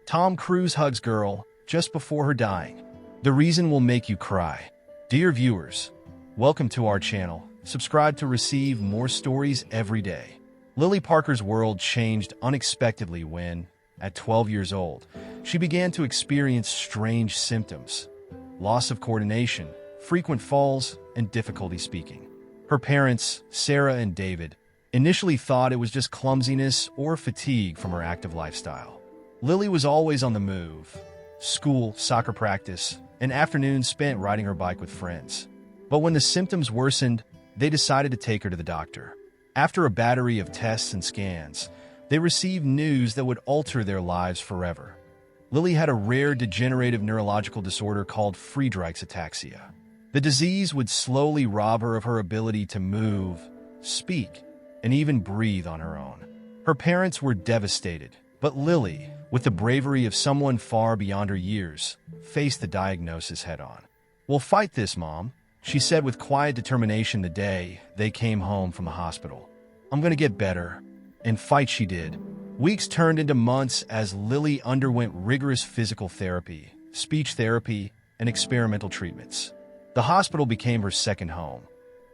Tom Cruise hugs girl just before her dying. The reason will make you cry. Dear viewers, welcome to our channel. Subscribe to receive more stories every day. Lily Parker's world changed unexpectedly when, at 12 years old, she began to experience strange symptoms: loss of coordination, frequent falls, and difficulty speaking. Her parents, Sarah and David, initially thought it was just clumsiness or fatigue from her active lifestyle. Lily was always on the move: school, soccer practice, and afternoons spent riding her bike with friends. But when the symptoms worsened, they decided to take her to the doctor. After a battery of tests and scans, they received news that would alter their lives forever. Lily had a rare degenerative neurological disorder called Friedreich's ataxia. The disease would slowly rob her of her ability to move, speak, and even breathe on her own. Her parents were devastated, but Lily, with the bravery of someone far beyond her years, faced the diagnosis head-on. "We'll fight this, Mom," she said with quiet determination the day they came home from the hospital. "I'm gonna get better." And fight she did. Weeks turned into months as Lily underwent rigorous physical therapy, speech therapy, and experimental treatments. The hospital became her second home,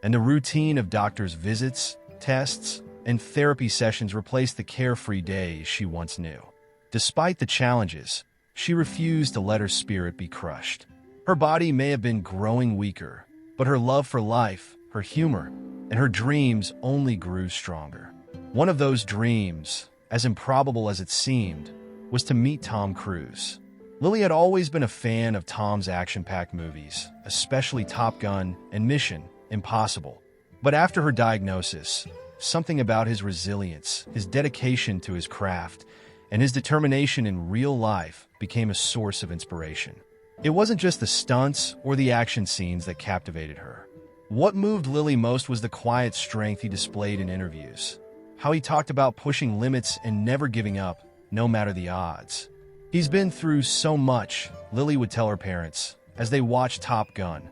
and the routine of doctors' visits, tests, and therapy sessions replaced the carefree days she once knew. Despite the challenges, she refused to let her spirit be crushed. Her body may have been growing weaker, but her love for life, her humor, and her dreams only grew stronger. One of those dreams, as improbable as it seemed, was to meet Tom Cruise. Lily had always been a fan of Tom's action-packed movies, especially Top Gun and Mission Impossible. But after her diagnosis, something about his resilience, his dedication to his craft, and his determination in real life became a source of inspiration. It wasn't just the stunts or the action scenes that captivated her. What moved Lily most was the quiet strength he displayed in interviews. How he talked about pushing limits and never giving up, no matter the odds. "He's been through so much," Lily would tell her parents, as they watched Top Gun,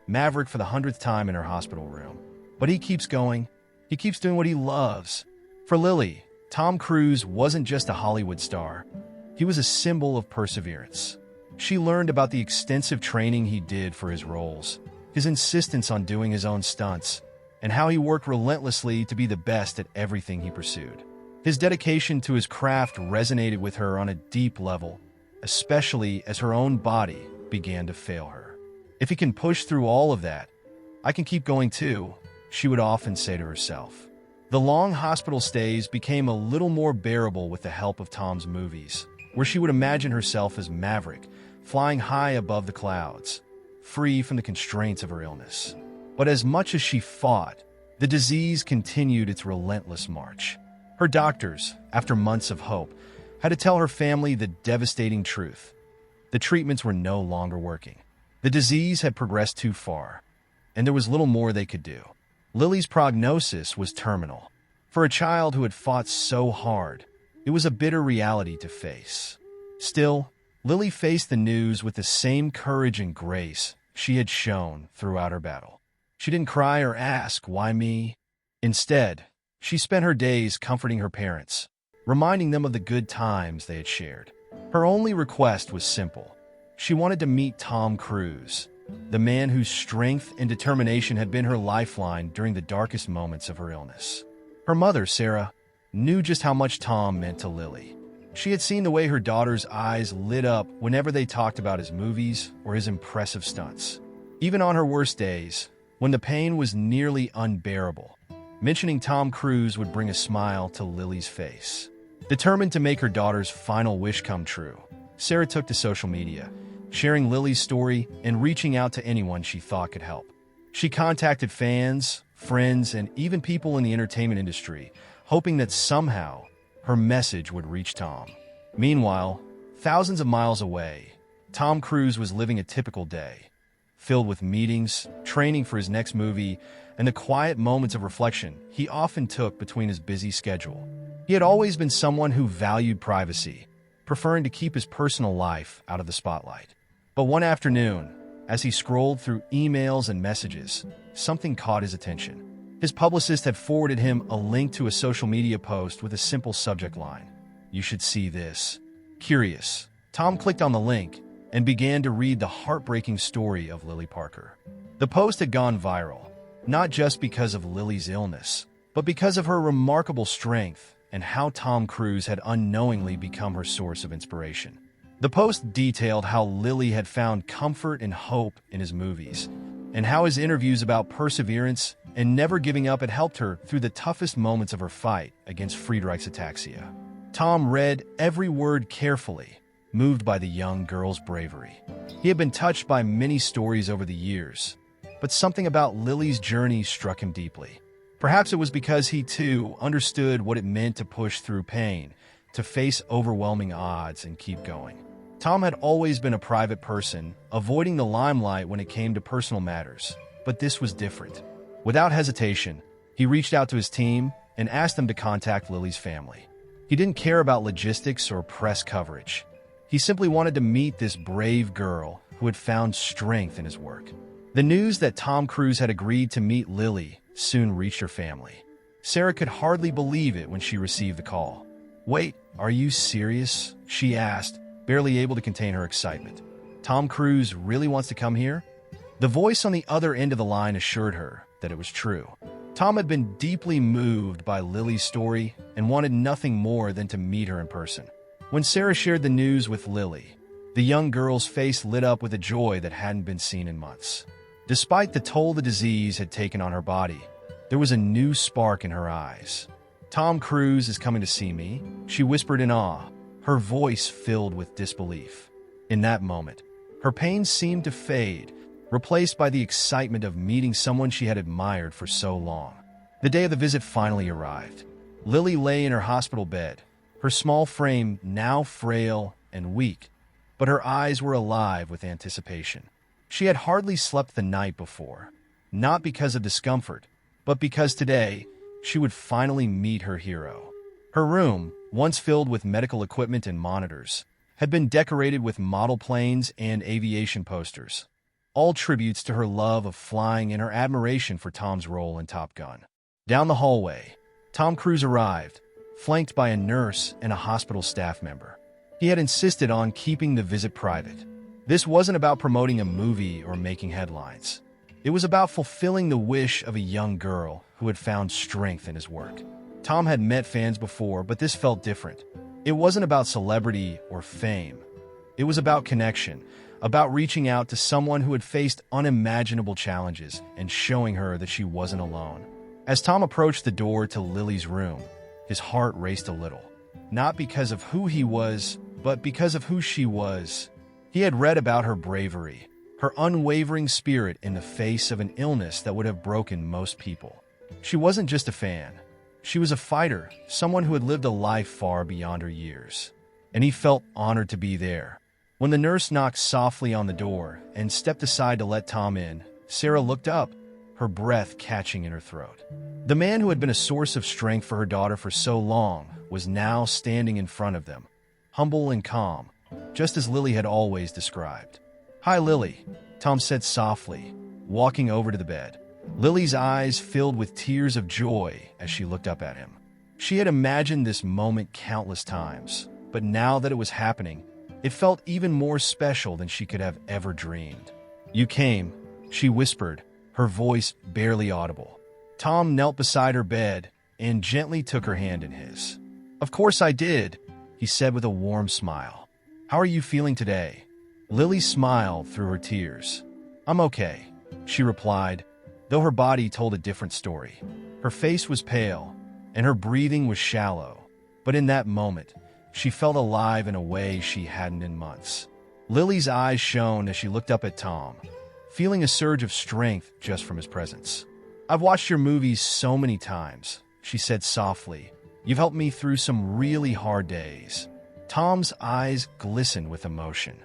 Maverick for the 100th time in her hospital room. "But he keeps going. He keeps doing what he loves." For Lily, Tom Cruise wasn't just a Hollywood star. He was a symbol of perseverance. She learned about the extensive training he did for his roles, his insistence on doing his own stunts, and how he worked relentlessly to be the best at everything he pursued. His dedication to his craft resonated with her on a deep level, especially as her own body began to fail her. "If he can push through all of that, I can keep going too," she would often say to herself. The long hospital stays became a little more bearable with the help of Tom's movies, where she would imagine herself as Maverick, flying high above the clouds, free from the constraints of her illness. But as much as she fought, the disease continued its relentless march. Her doctors, after months of hope, had to tell her family the devastating truth. The treatments were no longer working. The disease had progressed too far, and there was little more they could do. Lily's prognosis was terminal. For a child who had fought so hard, it was a bitter reality to face. Still, Lily faced the news with the same courage and grace she had shown throughout her battle. She didn't cry or ask, "Why me?" Instead, she spent her days comforting her parents, reminding them of the good times they had shared. Her only request was simple. She wanted to meet Tom Cruise, the man whose strength and determination had been her lifeline during the darkest moments of her illness. Her mother, Sarah, knew just how much Tom meant to Lily. She had seen the way her daughter's eyes lit up whenever they talked about his movies or his impressive stunts. Even on her worst days, when the pain was nearly unbearable, mentioning Tom Cruise would bring a smile to Lily's face. Determined to make her daughter's final wish come true, Sarah took to social media, sharing Lily's story and reaching out to anyone she thought could help. She contacted fans, friends, and even people in the entertainment industry, hoping that somehow her message would reach Tom. Meanwhile, thousands of miles away, Tom Cruise was living a typical day, filled with meetings, training for his next movie, and the quiet moments of reflection he often took between his busy schedule. He had always been someone who valued privacy, preferring to keep his personal life out of the spotlight. But one afternoon, as he scrolled through emails and messages, something caught his attention. His publicist had forwarded him a link to a social media post with a simple subject line: "You should see this." Curious, Tom clicked on the link and began to read the heartbreaking story of Lily Parker. The post had gone viral, not just because of Lily's illness, but because of her remarkable strength and how Tom Cruise had unknowingly become her source of inspiration. The post detailed how Lily had found comfort and hope in his movies, and how his interviews about perseverance and never giving up had helped her through the toughest moments of her fight against Friedreich's ataxia. Tom read every word carefully, moved by the young girl's bravery. He had been touched by many stories over the years, but something about Lily's journey struck him deeply. Perhaps it was because he, too, understood what it meant to push through pain, to face overwhelming odds and keep going. Tom had always been a private person, avoiding the limelight when it came to personal matters, but this was different. Without hesitation, he reached out to his team and asked them to contact Lily's family. He didn't care about logistics or press coverage. He simply wanted to meet this brave girl who had found strength in his work. The news that Tom Cruise had agreed to meet Lily soon reached her family. Sarah could hardly believe it when she received the call. "Wait, are you serious?" she asked, barely able to contain her excitement. "Tom Cruise really wants to come here?" The voice on the other end of the line assured her that it was true. Tom had been deeply moved by Lily's story and wanted nothing more than to meet her in person. When Sarah shared the news with Lily, the young girl's face lit up with a joy that hadn't been seen in months. Despite the toll the disease had taken on her body, there was a new spark in her eyes. "Tom Cruise is coming to see me," she whispered in awe, her voice filled with disbelief. In that moment, her pain seemed to fade, replaced by the excitement of meeting someone she had admired for so long. The day of the visit finally arrived. Lily lay in her hospital bed, her small frame now frail and weak, but her eyes were alive with anticipation. She had hardly slept the night before, not because of discomfort, but because today she would finally meet her hero. Her room, once filled with medical equipment and monitors, had been decorated with model planes and aviation posters, all tributes to her love of flying and her admiration for Tom's role in Top Gun. Down the hallway, Tom Cruise arrived, flanked by a nurse and a hospital staff member. He had insisted on keeping the visit private. This wasn't about promoting a movie or making headlines. It was about fulfilling the wish of a young girl who had found strength in his work. Tom had met fans before, but this felt different. It wasn't about celebrity or fame. It was about connection, about reaching out to someone who had faced unimaginable challenges and showing her that she wasn't alone. As Tom approached the door to Lily's room, his heart raced a little. Not because of who he was, but because of who she was. He had read about her bravery, her unwavering spirit in the face of an illness that would have broken most people. She wasn't just a fan. She was a fighter, someone who had lived a life far beyond her years. And he felt honored to be there. When the nurse knocked softly on the door and stepped aside to let Tom in, Sarah looked up, her breath catching in her throat. The man who had been a source of strength for her daughter for so long was now standing in front of them, humble and calm, just as Lily had always described. "Hi, Lily," Tom said softly, walking over to the bed. Lily's eyes filled with tears of joy as she looked up at him. She had imagined this moment countless times, but now that it was happening, it felt even more special than she could have ever dreamed. "You came," she whispered, her voice barely audible. Tom knelt beside her bed and gently took her hand in his. "Of course I did," he said with a warm smile. "How are you feeling today?" Lily smiled through her tears. "I'm okay," she replied, though her body told a different story. Her face was pale, and her breathing was shallow, but in that moment, she felt alive in a way she hadn't in months. Lily's eyes shone as she looked up at Tom, feeling a surge of strength just from his presence. "I've watched your movies so many times," she said softly. "You've helped me through some really hard days." Tom's eyes glistened with emotion.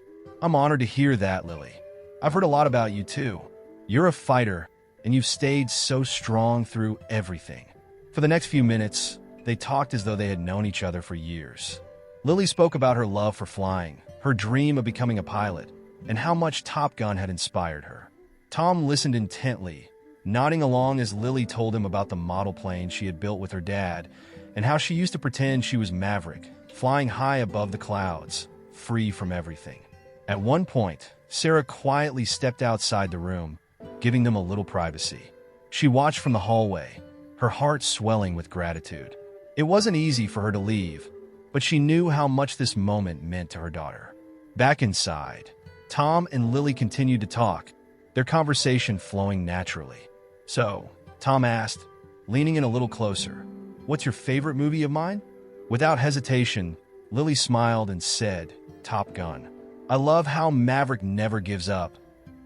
"I'm honored to hear that, Lily. I've heard a lot about you, too. You're a fighter, and you've stayed so strong through everything." For the next few minutes, they talked as though they had known each other for years. Lily spoke about her love for flying, her dream of becoming a pilot, and how much Top Gun had inspired her. Tom listened intently, nodding along as Lily told him about the model plane she had built with her dad and how she used to pretend she was Maverick, flying high above the clouds. free from everything. At one point, Sarah quietly stepped outside the room, giving them a little privacy. She watched from the hallway, her heart swelling with gratitude. It wasn't easy for her to leave, but she knew how much this moment meant to her daughter. Back inside, Tom and Lily continued to talk, their conversation flowing naturally. So, Tom asked, leaning in a little closer, "What's your favorite movie of mine?" Without hesitation, Lily smiled and said, "Top Gun. I love how Maverick never gives up,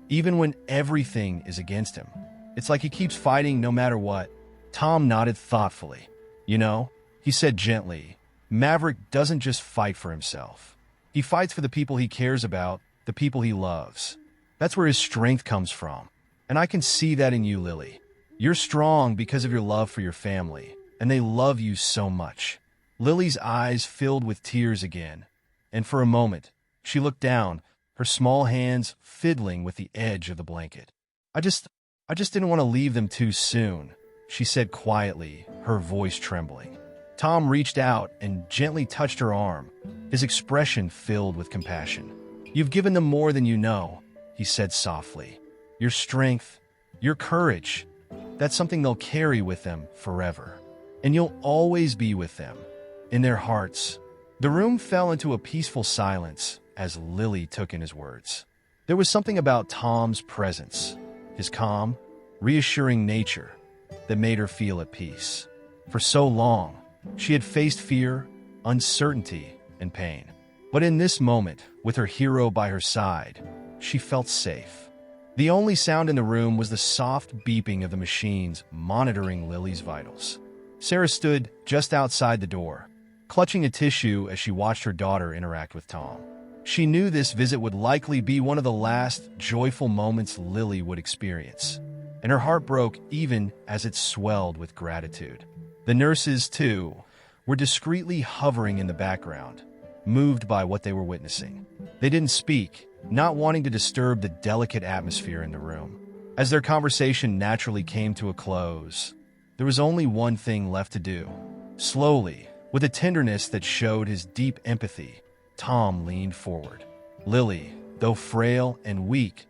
even when everything is against him. It's like he keeps fighting no matter what." Tom nodded thoughtfully. "You know," he said gently, "Maverick doesn't just fight for himself. He fights for the people he cares about, the people he loves. That's where his strength comes from. And I can see that in you, Lily. You're strong because of your love for your family, and they love you so much." Lily's eyes filled with tears again, and for a moment, she looked down, her small hands fiddling with the edge of the blanket. I just didn't want to leave them too soon," she said quietly, her voice trembling. Tom reached out and gently touched her arm, his expression filled with compassion. "You've given them more than you know," he said softly. "Your strength, your courage, that's something they'll carry with them forever. And you'll always be with them, in their hearts." The room fell into a peaceful silence as Lily took in his words. There was something about Tom's presence, his calm, reassuring nature, that made her feel at peace. For so long, she had faced fear, uncertainty, and pain. But in this moment, with her hero by her side, she felt safe. The only sound in the room was the soft beeping of the machines monitoring Lily's vitals. Sarah stood just outside the door, clutching a tissue as she watched her daughter interact with Tom. She knew this visit would likely be one of the last joyful moments Lily would experience, and her heart broke even as it swelled with gratitude. The nurses, too, were discreetly hovering in the background, moved by what they were witnessing. They didn't speak, not wanting to disturb the delicate atmosphere in the room. As their conversation naturally came to a close, there was only one thing left to do. Slowly, with a tenderness that showed his deep empathy, Tom leaned forward. Lily, though frail and weak,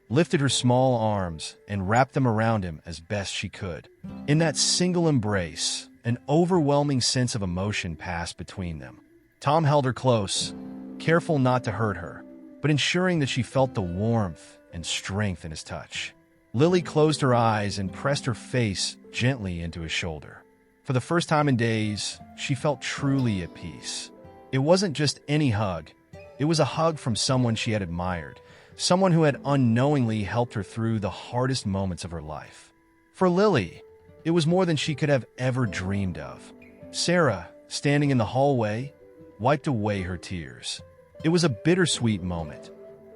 lifted her small arms and wrapped them around him as best she could. In that single embrace, an overwhelming sense of emotion passed between them. Tom held her close, careful not to hurt her, but ensuring that she felt the warmth and strength in his touch. Lily closed her eyes and pressed her face gently into his shoulder. For the first time in days, she felt truly at peace. It wasn't just any hug. It was a hug from someone she had admired, someone who had unknowingly helped her through the hardest moments of her life. For Lily, it was more than she could have ever dreamed of. Sarah, standing in the hallway, wiped away her tears. It was a bittersweet moment.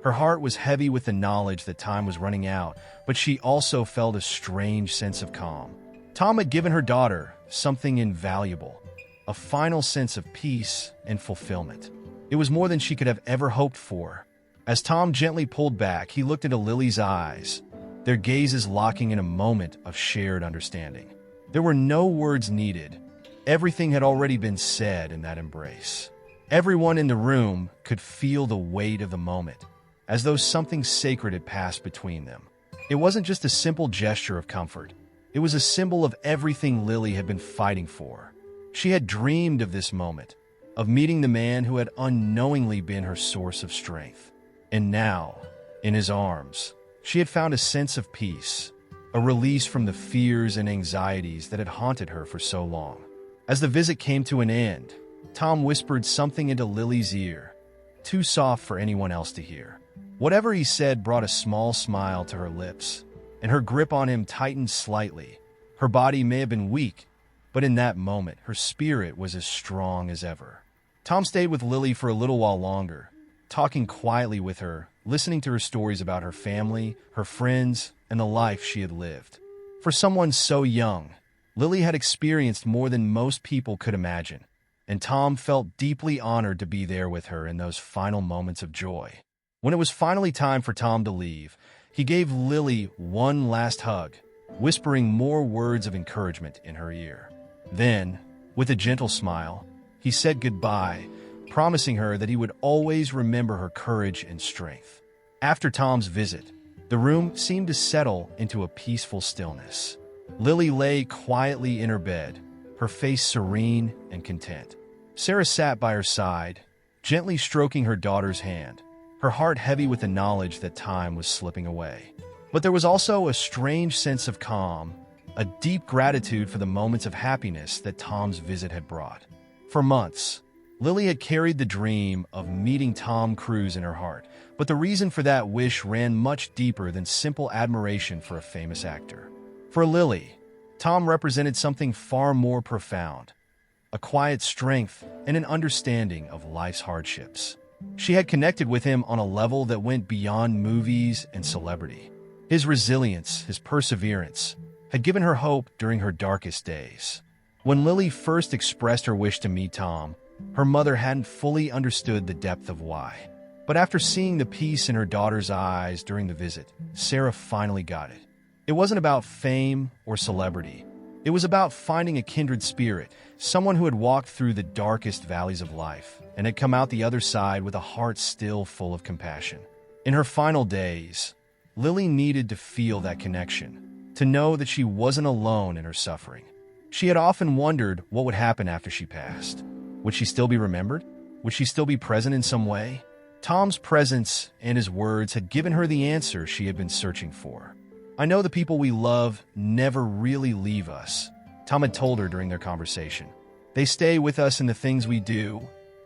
Her heart was heavy with the knowledge that time was running out, but she also felt a strange sense of calm. Tom had given her daughter something invaluable, a final sense of peace and fulfillment. It was more than she could have ever hoped for. As Tom gently pulled back, he looked into Lily's eyes, their gazes locking in a moment of shared understanding. There were no words needed. Everything had already been said in that embrace. Everyone in the room could feel the weight of the moment, as though something sacred had passed between them. It wasn't just a simple gesture of comfort. It was a symbol of everything Lily had been fighting for. She had dreamed of this moment, of meeting the man who had unknowingly been her source of strength. And now, in his arms, she had found a sense of peace, a release from the fears and anxieties that had haunted her for so long. As the visit came to an end, Tom whispered something into Lily's ear, too soft for anyone else to hear. Whatever he said brought a small smile to her lips, and her grip on him tightened slightly. Her body may have been weak, but in that moment, her spirit was as strong as ever. Tom stayed with Lily for a little while longer, talking quietly with her, listening to her stories about her family, her friends, and the life she had lived. For someone so young, Lily had experienced more than most people could imagine, and Tom felt deeply honored to be there with her in those final moments of joy. When it was finally time for Tom to leave, he gave Lily one last hug, whispering more words of encouragement in her ear. Then, with a gentle smile, he said goodbye, promising her that he would always remember her courage and strength. After Tom's visit, the room seemed to settle into a peaceful stillness. Lily lay quietly in her bed, her face serene and content. Sarah sat by her side, gently stroking her daughter's hand, her heart heavy with the knowledge that time was slipping away. But there was also a strange sense of calm, a deep gratitude for the moments of happiness that Tom's visit had brought. For months, Lily had carried the dream of meeting Tom Cruise in her heart, but the reason for that wish ran much deeper than simple admiration for a famous actor. For Lily, Tom represented something far more profound, a quiet strength and an understanding of life's hardships. She had connected with him on a level that went beyond movies and celebrity. His resilience, his perseverance, had given her hope during her darkest days. When Lily first expressed her wish to meet Tom, her mother hadn't fully understood the depth of why. But after seeing the peace in her daughter's eyes during the visit, Sarah finally got it. It wasn't about fame or celebrity. It was about finding a kindred spirit, someone who had walked through the darkest valleys of life and had come out the other side with a heart still full of compassion. In her final days, Lily needed to feel that connection, to know that she wasn't alone in her suffering. She had often wondered what would happen after she passed. Would she still be remembered? Would she still be present in some way? Tom's presence and his words had given her the answer she had been searching for. "I know the people we love never really leave us," Tom had told her during their conversation. "They stay with us in the things we do,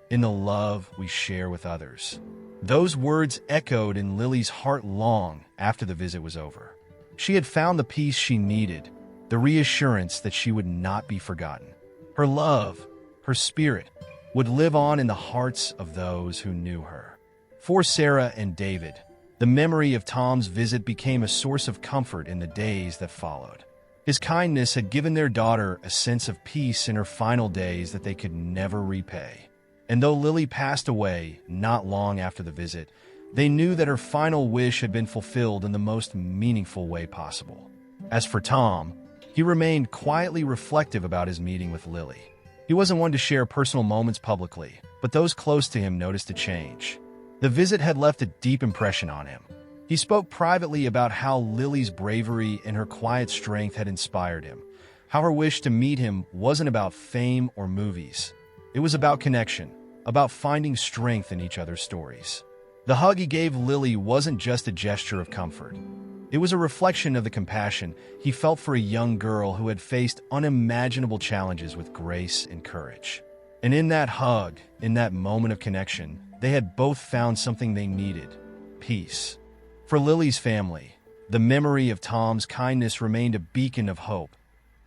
in the love we share with others." Those words echoed in Lily's heart long after the visit was over. She had found the peace she needed, the reassurance that she would not be forgotten. Her love, her spirit, would live on in the hearts of those who knew her. For Sarah and David, the memory of Tom's visit became a source of comfort in the days that followed. His kindness had given their daughter a sense of peace in her final days that they could never repay. And though Lily passed away not long after the visit, they knew that her final wish had been fulfilled in the most meaningful way possible. As for Tom, he remained quietly reflective about his meeting with Lily. He wasn't one to share personal moments publicly, but those close to him noticed a change. The visit had left a deep impression on him. He spoke privately about how Lily's bravery and her quiet strength had inspired him, how her wish to meet him wasn't about fame or movies. It was about connection, about finding strength in each other's stories. The hug he gave Lily wasn't just a gesture of comfort. It was a reflection of the compassion he felt for a young girl who had faced unimaginable challenges with grace and courage. And in that hug, in that moment of connection, they had both found something they needed: peace. For Lily's family, the memory of Tom's kindness remained a beacon of hope,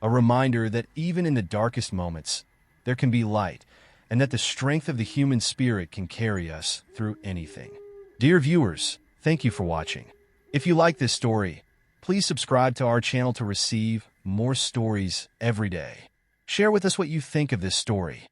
a reminder that even in the darkest moments, there can be light, and that the strength of the human spirit can carry us through anything. Dear viewers, thank you for watching. If you like this story, please subscribe to our channel to receive more stories every day. Share with us what you think of this story.